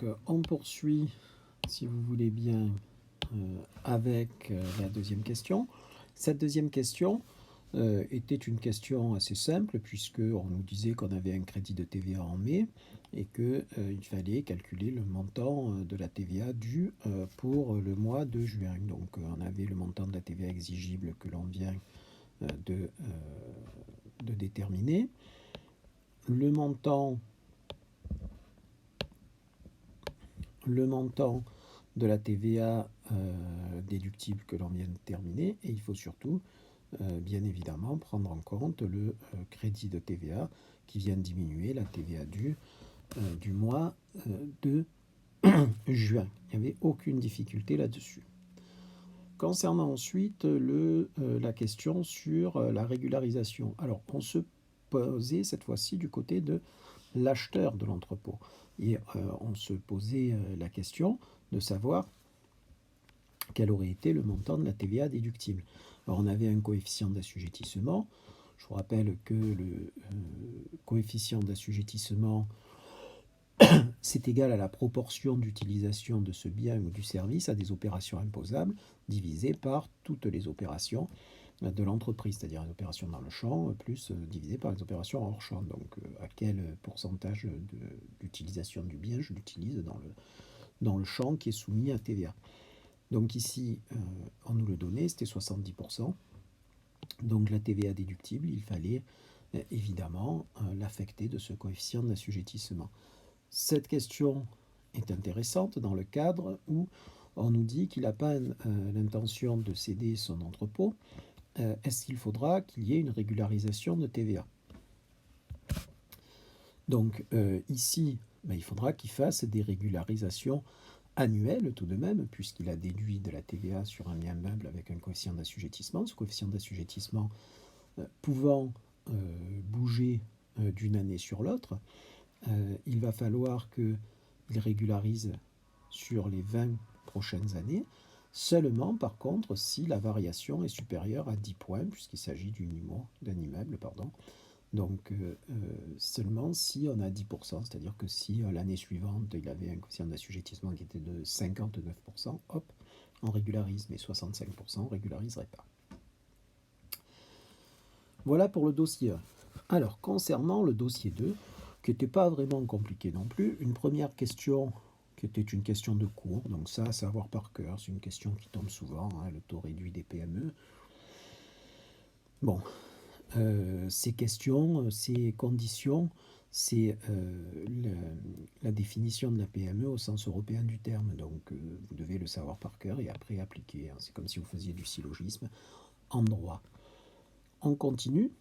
On poursuit, si vous voulez bien, avec la deuxième question. Cette deuxième question était une question assez simple, puisqu'on nous disait qu'on avait un crédit de TVA en mai et qu'il fallait calculer le montant de la TVA due pour le mois de juin. Donc on avait le montant de la TVA exigible que l'on vient de déterminer. Le montant de la TVA déductible que l'on vient de terminer, et il faut surtout bien évidemment prendre en compte le crédit de TVA qui vient de diminuer la TVA due du mois de juin. Il n'y avait aucune difficulté là-dessus. Concernant ensuite la question sur la régularisation. Alors on se posait cette fois-ci du côté de l'acheteur de l'entrepôt. Et on se posait la question de savoir quel aurait été le montant de la TVA déductible. Alors on avait un coefficient d'assujettissement. Je vous rappelle que le coefficient d'assujettissement, c'est égal à la proportion d'utilisation de ce bien ou du service à des opérations imposables divisé par toutes les opérations de l'entreprise, c'est-à-dire les opérations dans le champ, plus divisé par les opérations hors champ. Donc à quel pourcentage d'utilisation du bien je l'utilise dans le champ qui est soumis à TVA. Donc ici, on nous le donnait, c'était 70%. Donc la TVA déductible, il fallait évidemment l'affecter de ce coefficient d'assujettissement. Cette question est intéressante dans le cadre où on nous dit qu'il n'a pas l'intention de céder son entrepôt. Est-ce qu'il faudra qu'il y ait une régularisation de TVA? Donc ici, il faudra qu'il fasse des régularisations annuelles tout de même, puisqu'il a déduit de la TVA sur un bien meuble avec un coefficient d'assujettissement. Ce coefficient d'assujettissement pouvant bouger d'une année sur l'autre, il va falloir qu'il régularise sur les 20 prochaines années, seulement par contre si la variation est supérieure à 10 points, puisqu'il s'agit d'un immeuble. Donc seulement si on a 10%, c'est-à-dire que si l'année suivante il avait un coefficient d'assujettissement qui était de 59%, hop, on régularise, mais 65% on ne régulariserait pas. Voilà pour le dossier 1. Alors concernant le dossier 2, qui n'était pas vraiment compliqué non plus, une première question qui était une question de cours, donc ça à savoir par cœur, c'est une question qui tombe souvent, le taux réduit des PME. Bon, ces questions, ces conditions, c'est la définition de la PME au sens européen du terme. Donc vous devez le savoir par cœur et après appliquer. C'est comme si vous faisiez du syllogisme en droit. On continue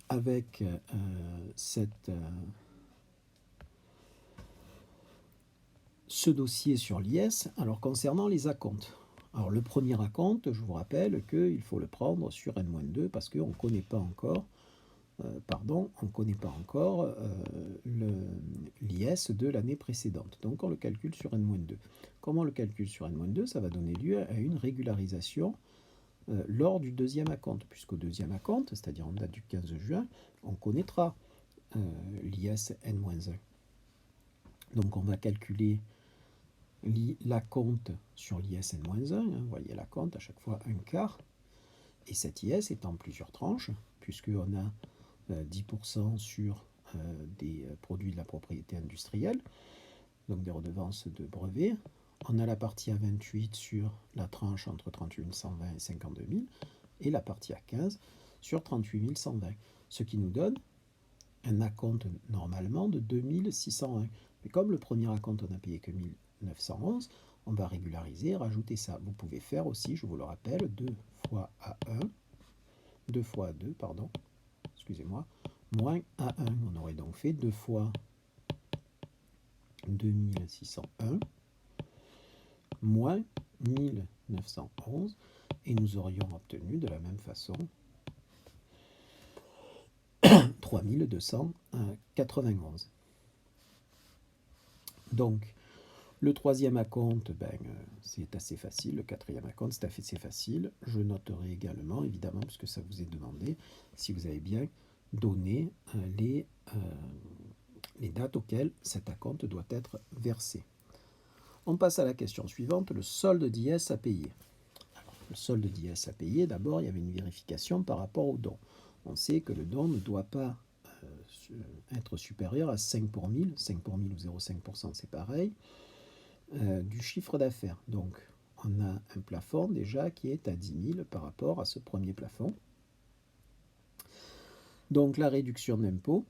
avec ce dossier sur l'IS. Alors concernant les acomptes. Alors le premier acompte, je vous rappelle qu'il faut le prendre sur N-2 parce qu'on ne connaît pas encore l'IS de l'année précédente. Donc on le calcule sur N-2. Comment on le calcule sur N-2? Ça va donner lieu à une régularisation lors du deuxième acompte, puisqu'au deuxième acompte, c'est-à-dire en date du 15 juin, on connaîtra l'IS N-1. Donc on va calculer l'acompte sur l'IS N-1, vous voyez l'acompte à chaque fois un quart, et cet IS est en plusieurs tranches, puisqu'on a 10% sur des produits de la propriété industrielle, donc des redevances de brevets. On a la partie à 28 sur la tranche entre 38 120 et 52 000, et la partie à 15 sur 38 120, ce qui nous donne un acompte normalement de 2601. Mais comme le premier acompte on n'a payé que 1911, on va régulariser et rajouter ça. Vous pouvez faire aussi, je vous le rappelle, 2 fois A1, 2 fois A2, pardon, excusez-moi, moins A1. On aurait donc fait 2 fois 2601 moins 1911 et nous aurions obtenu de la même façon 3291. Donc le troisième acompte, c'est assez facile. Le quatrième acompte, c'est assez facile. Je noterai également, évidemment, puisque ça vous est demandé, si vous avez bien donné les dates auxquelles cet acompte doit être versé. On passe à la question suivante, le solde d'IS à payer. Alors, le solde d'IS à payer, d'abord, il y avait une vérification par rapport au don. On sait que le don ne doit pas être supérieur à 5 pour 1000, 5 pour 1000 ou 0,5%, c'est pareil, du chiffre d'affaires. Donc, on a un plafond déjà qui est à 10 000 par rapport à ce premier plafond. Donc, la réduction d'impôt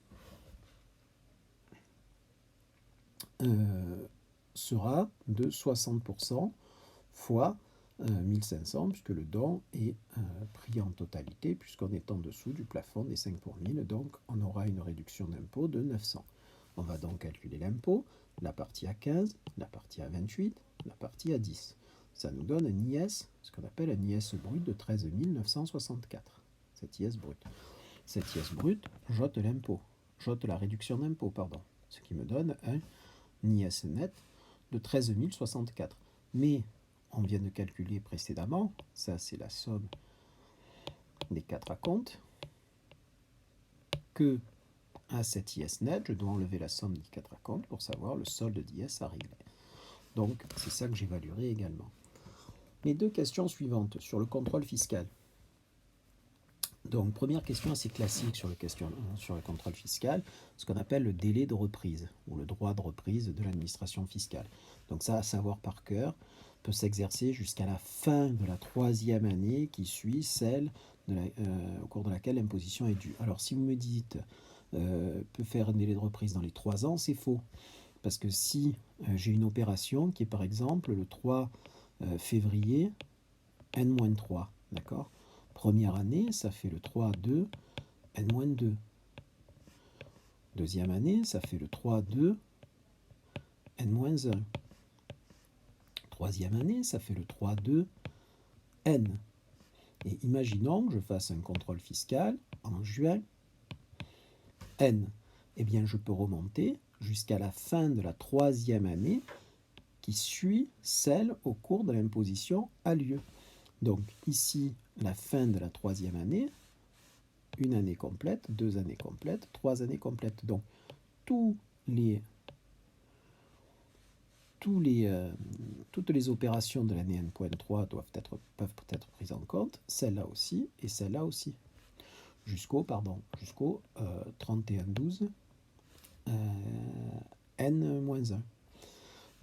sera de 60% fois 1500, puisque le don est pris en totalité, puisqu'on est en dessous du plafond des 5 pour 1000, donc on aura une réduction d'impôt de 900. On va donc calculer l'impôt, la partie à 15, la partie à 28, la partie à 10. Ça nous donne un IS, ce qu'on appelle un IS brut de 13 964. Cet IS brut. Cet IS brut jote l'impôt, jote la réduction d'impôt, pardon. Ce qui me donne un IS net de 13 064. Mais on vient de calculer précédemment, ça c'est la somme des 4 acomptes, que à cet IS net, je dois enlever la somme des 4 acomptes pour savoir le solde d'IS à régler. Donc c'est ça que j'évaluerai également. Les deux questions suivantes sur le contrôle fiscal. Donc première question assez classique sur le contrôle fiscal, ce qu'on appelle le délai de reprise ou le droit de reprise de l'administration fiscale. Donc ça, à savoir par cœur, peut s'exercer jusqu'à la fin de la 3e année qui suit celle au cours de laquelle l'imposition est due. Alors si vous me dites peut faire un délai de reprise dans les 3 ans, c'est faux. Parce que si j'ai une opération qui est par exemple le 3 février N-3, d'accord ? Première année, ça fait le 3-2 N-2. Deuxième année, ça fait le 3-2 N-1. Troisième année, ça fait le 3-2 N. Et imaginons que je fasse un contrôle fiscal en juin N. Eh bien, je peux remonter jusqu'à la fin de la 3e année qui suit celle au cours de l'imposition a lieu. Donc ici, la fin de la 3e année, une année complète, 2 années complètes, 3 années complètes. Donc toutes les opérations de l'année N.3 peuvent être prises en compte, celle-là aussi et celle-là aussi, jusqu'au 31-12 N-1.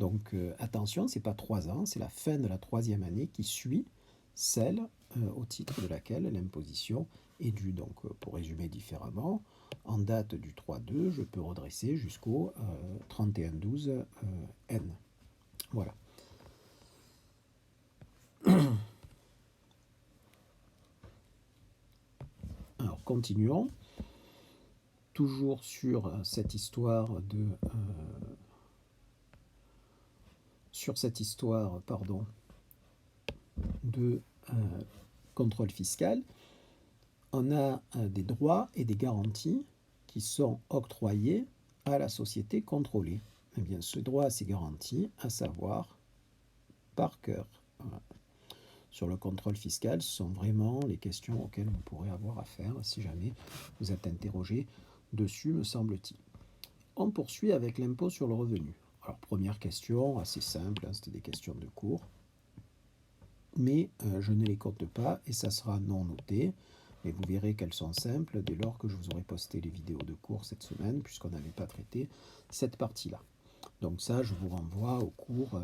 Donc attention, ce n'est pas 3 ans, c'est la fin de la 3e année qui suit celle au titre de laquelle l'imposition est due. Donc pour résumer différemment, en date du 3-2, je peux redresser jusqu'au 31-12 N. Voilà. Alors continuons. Toujours sur cette histoire de contrôle fiscal, on a des droits et des garanties qui sont octroyés à la société contrôlée. Eh bien, ce droit et ces garanties, à savoir par cœur. Voilà. Sur le contrôle fiscal, ce sont vraiment les questions auxquelles vous pourrez avoir affaire si jamais vous êtes interrogé dessus, me semble-t-il. On poursuit avec l'impôt sur le revenu. Alors, première question, assez simple, c'était des questions de cours, mais je ne les compte pas et ça sera non noté. Et vous verrez qu'elles sont simples dès lors que je vous aurai posté les vidéos de cours cette semaine, puisqu'on n'avait pas traité cette partie-là. Donc ça, je vous renvoie au cours